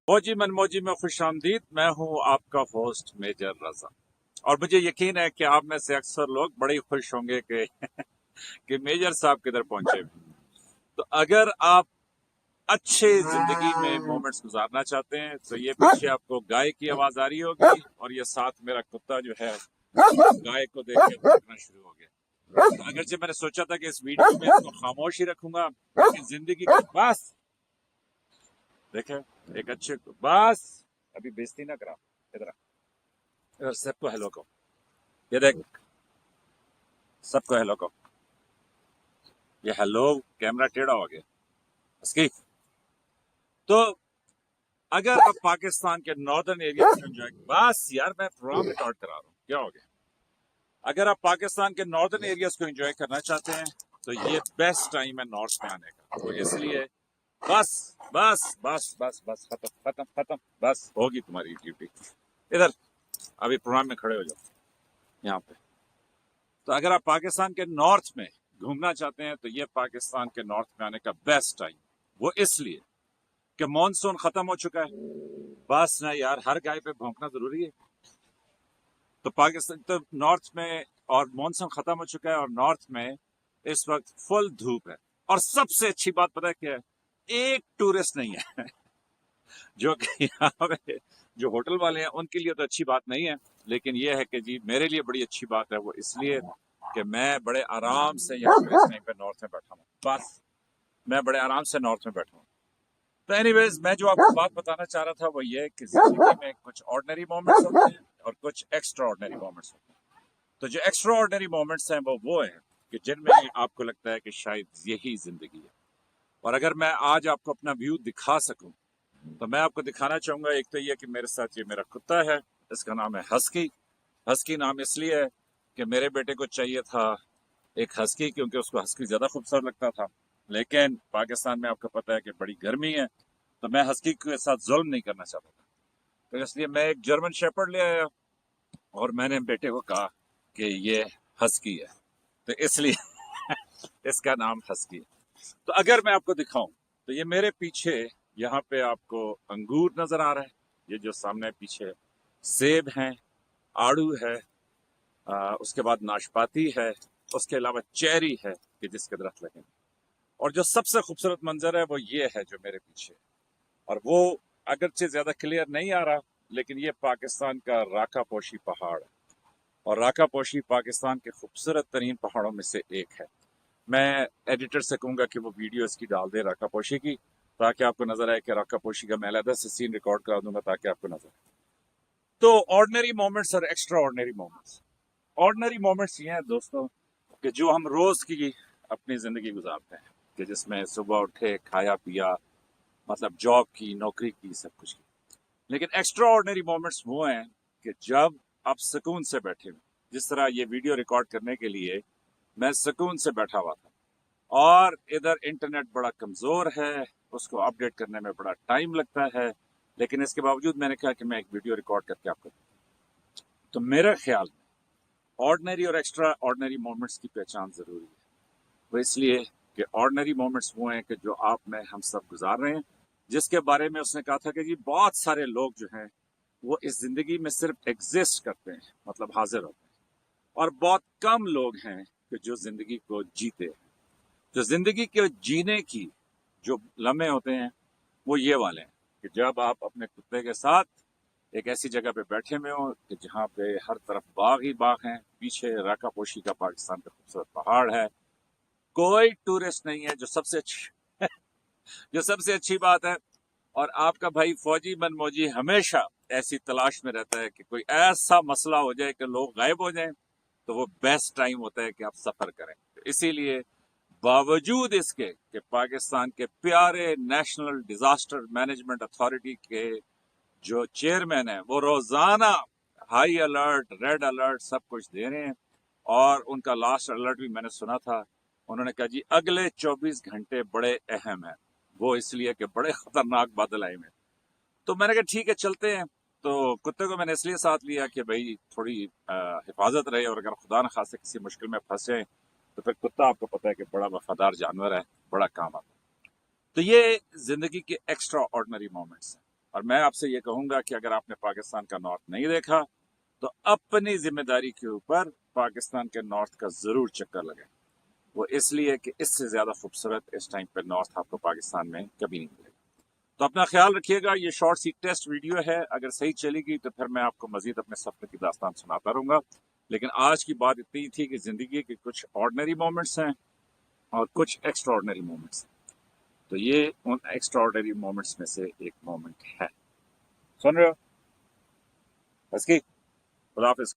मौजी मनमौजी में खुश आमदीद। मैं हूं आपका होस्ट मेजर रजा, और मुझे यकीन है कि आप में से अक्सर लोग बड़े खुश होंगे कि कि मेजर साहब किधर पहुंचे। तो अगर आप अच्छे जिंदगी में मोमेंट्स गुजारना चाहते हैं तो ये पीछे आपको गाय की आवाज आ रही होगी, और ये साथ मेरा कुत्ता जो है गाय को देख के भौंकना शुरू हो गया। तो अगरचे मैंने सोचा था कि इस वीडियो में इसको खामोश ही रखूंगा, लेकिन जिंदगी की बस देखे एक अच्छे बस अभी बेइज्जती ना करा। इधर इधर सबको हेलो को, ये देख सबको हेलो को। ये हेलो कैमरा टेढ़ा हो गया इसकी। तो अगर आप पाकिस्तान के नॉर्दर्न एरिया में एंजॉय, बस यार मैं प्रोग्राम रिकॉर्ड करा रहा हूँ, क्या हो गया। अगर आप पाकिस्तान के नॉर्दर्न एरियाज को एंजॉय करना चाहते हैं तो ये बेस्ट टाइम है नॉर्थ में आने का। तो इसलिए बस बस बस बस बस खत्म खत्म खत्म, बस होगी तुम्हारी ड्यूटी। इधर अभी प्रोग्राम में खड़े हो जाओ यहाँ पे। तो अगर आप पाकिस्तान के नॉर्थ में घूमना चाहते हैं तो ये पाकिस्तान के नॉर्थ में आने का बेस्ट टाइम, वो इसलिए कि मॉनसून खत्म हो चुका है। बस ना यार, हर गाय पे भौंकना जरूरी है। तो पाकिस्तान तो नॉर्थ में, और मॉनसून खत्म हो चुका है, और नॉर्थ में इस वक्त फुल धूप है। और सबसे अच्छी बात पता है क्या है? एक टूरिस्ट नहीं है जो कि यहाँ पे जो होटल वाले हैं उनके लिए तो अच्छी बात नहीं है, लेकिन ये है कि जी मेरे लिए बड़ी अच्छी बात है। वो इसलिए कि मैं बड़े आराम से यहाँ पे इस टाइम पे नॉर्थ में बैठा हूँ। बस मैं बड़े आराम से नॉर्थ में बैठा हूँ। तो एनीवेज, मैं जो आपको बात बताना चाह रहा था वो ये कि जिंदगी में कुछ ऑर्डिनरी मोमेंट्स होते हैं और कुछ एक्स्ट्रा ऑर्डिनरी मोमेंट्स होते हैं। तो जो एक्स्ट्रा ऑर्डिनरी मोमेंट्स हैं वो हैं कि जिनमें आपको लगता है कि शायद यही जिंदगी है। और अगर मैं आज आपको अपना व्यू दिखा सकूं तो मैं आपको दिखाना चाहूंगा। एक तो ये कि मेरे साथ ये मेरा कुत्ता है, इसका नाम है हस्की। हस्की नाम इसलिए है कि मेरे बेटे को चाहिए था एक हस्की, क्योंकि उसको हस्की ज्यादा खूबसूरत लगता था। लेकिन पाकिस्तान में आपको पता है कि बड़ी गर्मी है, तो मैं हस्की के साथ जुल्म नहीं करना चाहता था। तो इसलिए मैं एक जर्मन शेपर्ड ले आया और मैंने बेटे को कहा कि ये हस्की है, तो इसलिए इसका नाम हस्की है। तो अगर मैं आपको दिखाऊं तो ये मेरे पीछे यहाँ पे आपको अंगूर नजर आ रहा है। ये जो सामने पीछे सेब हैं, आड़ू है, उसके बाद नाशपाती है, उसके अलावा चेरी है कि जिसके दरख्त लगे। और जो सबसे खूबसूरत मंजर है वो ये है जो मेरे पीछे, और वो अगरचे ज्यादा क्लियर नहीं आ रहा, लेकिन ये पाकिस्तान का राका पोशी पहाड़ है। और राका पोशी पाकिस्तान के खूबसूरत तरीन पहाड़ों में से एक है। मैं एडिटर से कहूंगा कि वो वीडियो इसकी डाल दे राका पोशी की, ताकि आपको नजर आए कि राका पोशी का मैं अलग से सीन रिकॉर्ड करा दूंगा ताकि आपको नजर आए। तो ऑर्डिनरी मोमेंट्स और extra ordinary moments. Ordinary moments ये हैं दोस्तों कि जो हम रोज की अपनी जिंदगी गुजारते हैं, कि जिसमें सुबह उठे, खाया पिया, मतलब जॉब की, नौकरी की, सब कुछ की। लेकिन एक्स्ट्रा ऑर्डिनरी मोमेंट्स वो हैं कि जब आप सुकून से बैठे हो, जिस तरह ये वीडियो रिकॉर्ड करने के लिए मैं सुकून से बैठा हुआ था, और इधर इंटरनेट बड़ा कमजोर है, उसको अपडेट करने में बड़ा टाइम लगता है, लेकिन इसके बावजूद मैंने कहा कि मैं एक वीडियो रिकॉर्ड करके आपको। तो मेरे ख्याल में ऑर्डिनरी और एक्स्ट्रा ऑर्डिनरी मोमेंट्स की पहचान जरूरी है। वो इसलिए कि ऑर्डिनरी मोमेंट्स वो हैं कि जो आप में हम सब गुजार रहे हैं, जिसके बारे में उसने कहा था कि जी बहुत सारे लोग जो हैं वो इस जिंदगी में सिर्फ एग्जिस्ट करते हैं, मतलब हाजिर होते हैं, और बहुत कम लोग हैं कि जो जिंदगी को जीते हैं। जो जिंदगी के जीने की जो लम्हे होते हैं वो ये वाले हैं कि जब आप अपने कुत्ते के साथ एक ऐसी जगह पे बैठे हुए हो कि जहाँ पे हर तरफ बाग ही बाग हैं, पीछे राका पोशी का पाकिस्तान का खूबसूरत पहाड़ है, कोई टूरिस्ट नहीं है, जो सबसे अच्छी बात है। और आपका भाई फौजी मनमौजी हमेशा ऐसी तलाश में रहता है कि कोई ऐसा मसला हो जाए कि लोग गायब हो जाएं, तो वो बेस्ट टाइम होता है कि आप सफर करें। तो इसीलिए बावजूद इसके कि पाकिस्तान के प्यारे नेशनल डिजास्टर मैनेजमेंट अथॉरिटी के जो चेयरमैन है वो रोजाना हाई अलर्ट, रेड अलर्ट सब कुछ दे रहे हैं, और उनका लास्ट अलर्ट भी मैंने सुना था। उन्होंने कहा जी अगले 24 घंटे बड़े अहम हैं, वो इसलिए कि बड़े खतरनाक बादल आए हुए। तो मैंने कहा ठीक है चलते हैं। तो कुत्ते को मैंने इसलिए साथ लिया कि भाई थोड़ी हिफाजत रहे, और अगर खुदा न खासे किसी मुश्किल में फंसे तो फिर कुत्ता आपको पता है कि बड़ा वफादार जानवर है, बड़ा काम आता है। तो ये जिंदगी के एक्स्ट्रा ऑर्डिनरी मोमेंट्स हैं। اور میں آپ سے یہ کہوں گا کہ اگر آپ نے پاکستان کا نارتھ نہیں دیکھا تو اپنی ذمہ داری کے اوپر پاکستان کے نارتھ کا ضرور چکر لگے. وہ اس لیے کہ اس سے زیادہ خوبصورت اس ٹائم پہ نارتھ آپ کو پاکستان میں کبھی نہیں ملے گا. تو اپنا خیال رکھیے گا. یہ شارٹ سی ٹیسٹ ویڈیو ہے، اگر صحیح چلے گی تو پھر میں آپ کو مزید اپنے سفر کی داستان سناتا رہوں گا. لیکن آج کی بات اتنی تھی کہ زندگی کے کچھ آرڈنری مومنٹس ہیں اور کچھ ایکسٹرا آرڈنری مومنٹس ہیں. تو یہ ان ایکسٹرا آرڈنری مومنٹس میں سے ایک مومنٹ ہے. سن رہے ہو؟ بس کی خدا حافظ.